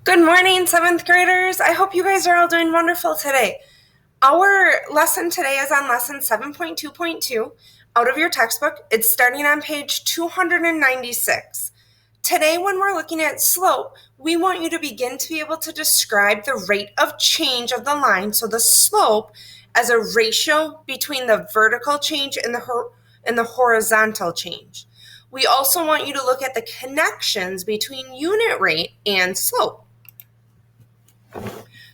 Good morning, 7th graders. I hope you guys are all doing wonderful today. Our lesson today is on lesson 7.2.2 out of your textbook. It's starting on page 296. Today, when we're looking at slope, we want you to begin to be able to describe the rate of change of the line, so the slope, as a ratio between the vertical change and the horizontal change. We also want you to look at the connections between unit rate and slope.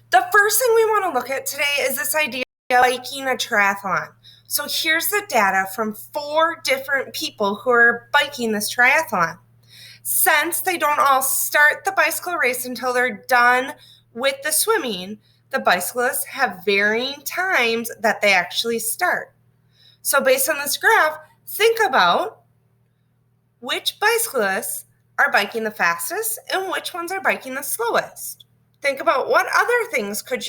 The first thing we want to look at today is this idea of biking a triathlon. So here's the data from 4 different people who are biking this triathlon. Since they don't all start the bicycle race until they're done with the swimming, the bicyclists have varying times that they actually start. So based on this graph, think about which bicyclists are biking the fastest and which ones are biking the slowest. Think about what other things could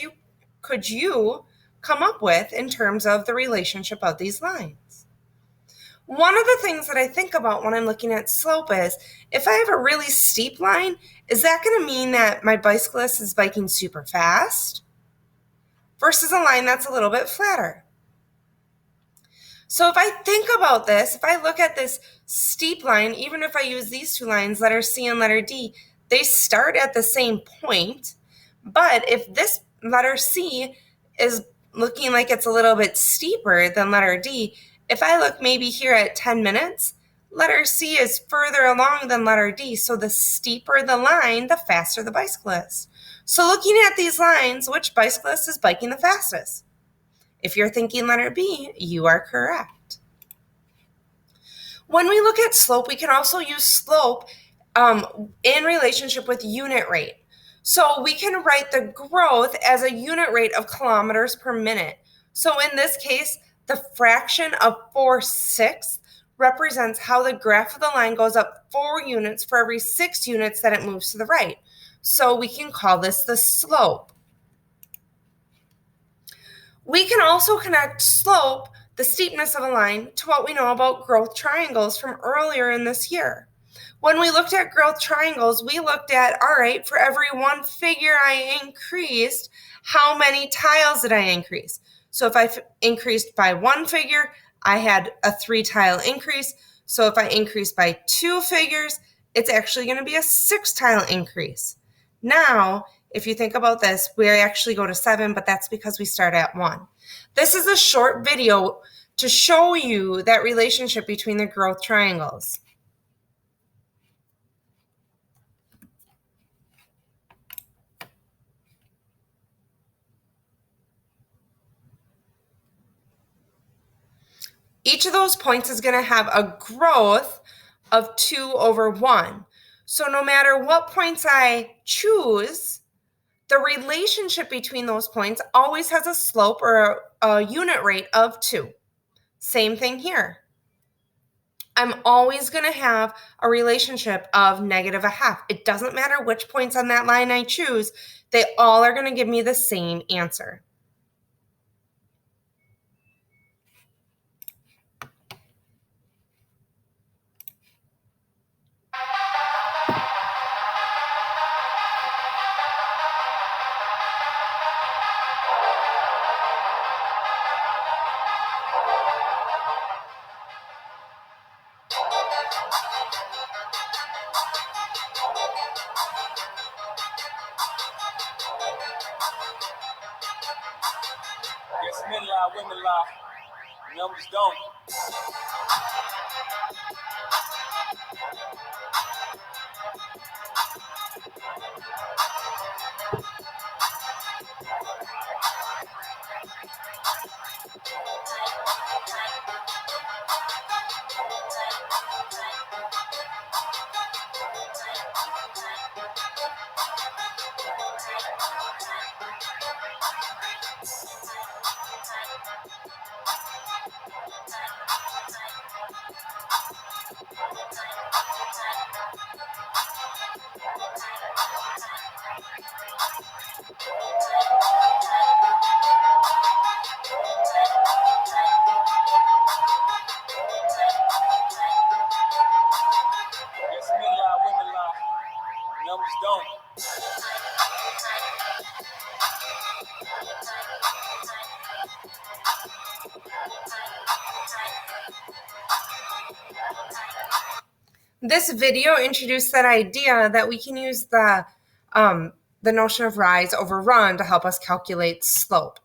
you come up with in terms of the relationship of these lines. One of the things that I think about when I'm looking at slope is, if I have a really steep line, is that going to mean that my bicyclist is biking super fast versus a line that's a little bit flatter? So if I think about this, if I look at this steep line, even if I use these 2 lines, letter C and letter D, they start at the same point. But if this letter C is looking like it's a little bit steeper than letter D, if I look maybe here at 10 minutes, letter C is further along than letter D. So the steeper the line, the faster the bicyclist. So looking at these lines, which bicyclist is biking the fastest? If you're thinking letter B, you are correct. When we look at slope, we can also use slope in relationship with unit rate. So we can write the growth as a unit rate of kilometers per minute. So in this case, the fraction of 4/6 represents how the graph of the line goes up 4 units for every 6 units that it moves to the right. So we can call this the slope. We can also connect slope, the steepness of a line, to what we know about growth triangles from earlier in this year. When we looked at growth triangles, we looked at, all right, for every 1 figure I increased, how many tiles did I increase? So if I increased by 1 figure, I had a 3-tile increase. So if I increased by 2 figures, it's actually going to be a 6-tile increase. Now, if you think about this, we actually go to 7, but that's because we start at 1. This is a short video to show you that relationship between the growth triangles. Each of those points is going to have a growth of 2/1. So no matter what points I choose, the relationship between those points always has a slope or a unit rate of 2. Same thing here. I'm always going to have a relationship of -1/2. It doesn't matter which points on that line I choose, they all are going to give me the same answer. Yes, men lie, women lie. Numbers don't. This video introduced that idea that we can use the notion of rise over run to help us calculate slope.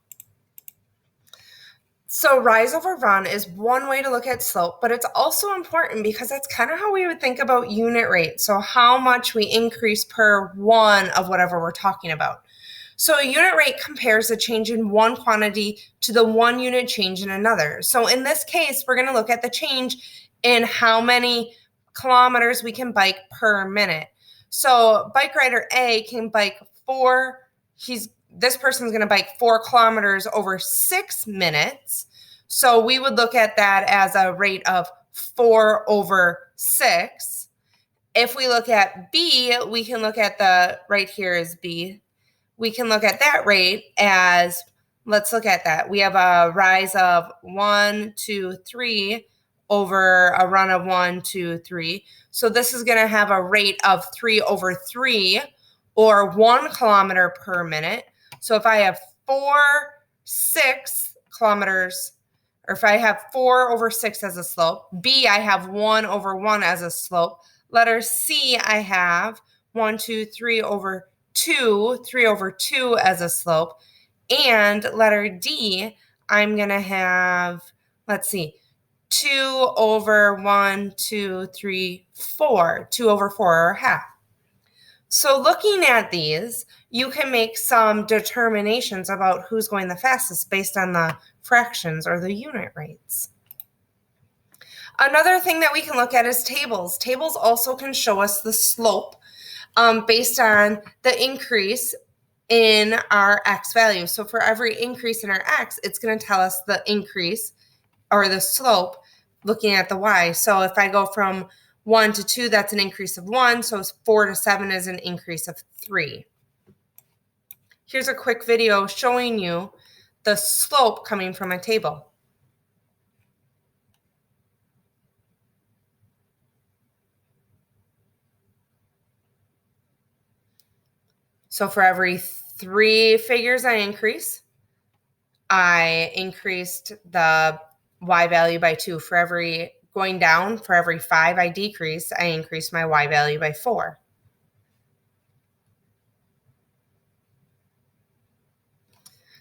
So rise over run is one way to look at slope, but it's also important because that's kind of how we would think about unit rate. So how much we increase per one of whatever we're talking about. So a unit rate compares the change in one quantity to the 1 unit change in another. So in this case, we're going to look at the change in how many kilometers we can bike per minute. So bike rider A can bike this person's going to bike 4 kilometers over 6 minutes. So we would look at that as a rate of 4 over 6. If we look at B, we can look at right here is B. We can look at that rate as, let's look at that. We have a rise of 1, 2, 3 over a run of 1, 2, 3. So this is going to have a rate of 3 over 3 or 1 kilometer per minute. So if I have 6 kilometers, or if I have 4 over 6 as a slope, B, I have 1 over 1 as a slope. Letter C, I have 1, 2, 3 over 2, 3 over 2 as a slope. And letter D, I'm going to have, let's see, 2 over 1, 2, 3, 4, 2 over 4 or half. So looking at these, you can make some determinations about who's going the fastest based on the fractions or the unit rates. Another thing that we can look at is tables. Tables also can show us the slope based on the increase in our x value. So for every increase in our x, it's going to tell us the increase or the slope looking at the y. So if I go from 1 to 2, that's an increase of 1. So 4 to 7 is an increase of 3. Here's a quick video showing you the slope coming from a table. So for every 3 figures I increased the y value by 2. For every going down, for every 5 I decreased, I increased my y value by 4.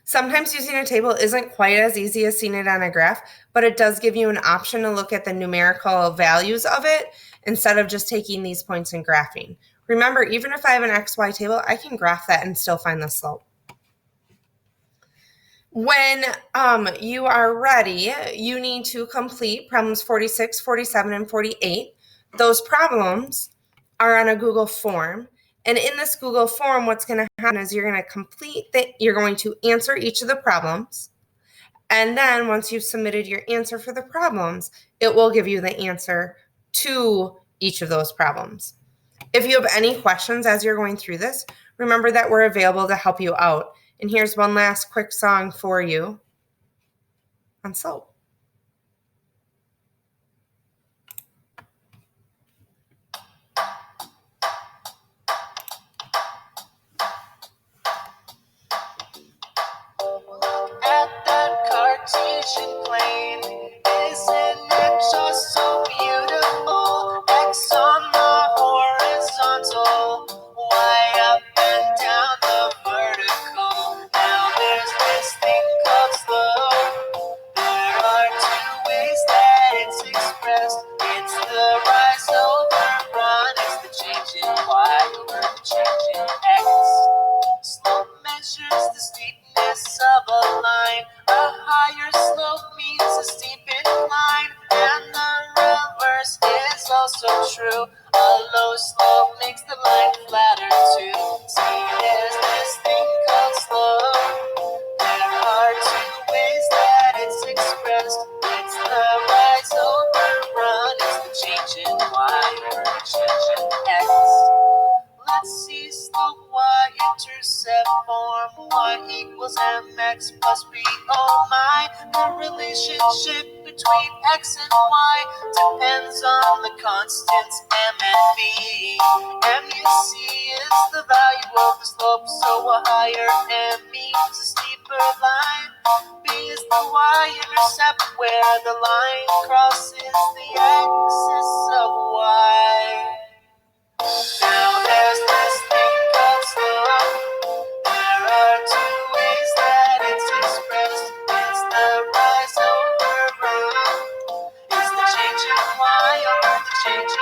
Sometimes using a table isn't quite as easy as seeing it on a graph, but it does give you an option to look at the numerical values of it instead of just taking these points and graphing. Remember, even if I have an XY table, I can graph that and still find the slope. When you are ready, you need to complete problems 46, 47, and 48. Those problems are on a Google form. And in this Google form, what's going to happen is you're going to answer each of the problems. And then once you've submitted your answer for the problems, it will give you the answer to each of those problems. If you have any questions as you're going through this, remember that we're available to help you out. And here's one last quick song for you on slope. At that Cartesian plane, isn't it just so beautiful? X on the horizontal, Y up and down the vertical. Now there's this thing called slope. There are 2 ways that it's expressed. It's the rise over run, it's the change in Y over the change in X. Slope measures the steepness of a line. A higher slope means a steep incline, and the reverse is also true. A low slope makes the line flatter too. See, there's this thing called slope. There are 2 ways that it's expressed. It's the rise over run, it's the change in Y over the change in X. Let's see slope y-intercept form. Y equals mx plus b. Oh my, the relationship between x and y depends on the constants m and b. M you see is the value of the slope, so a higher m means a steeper line. B is the y-intercept where the line crosses the axis of y. change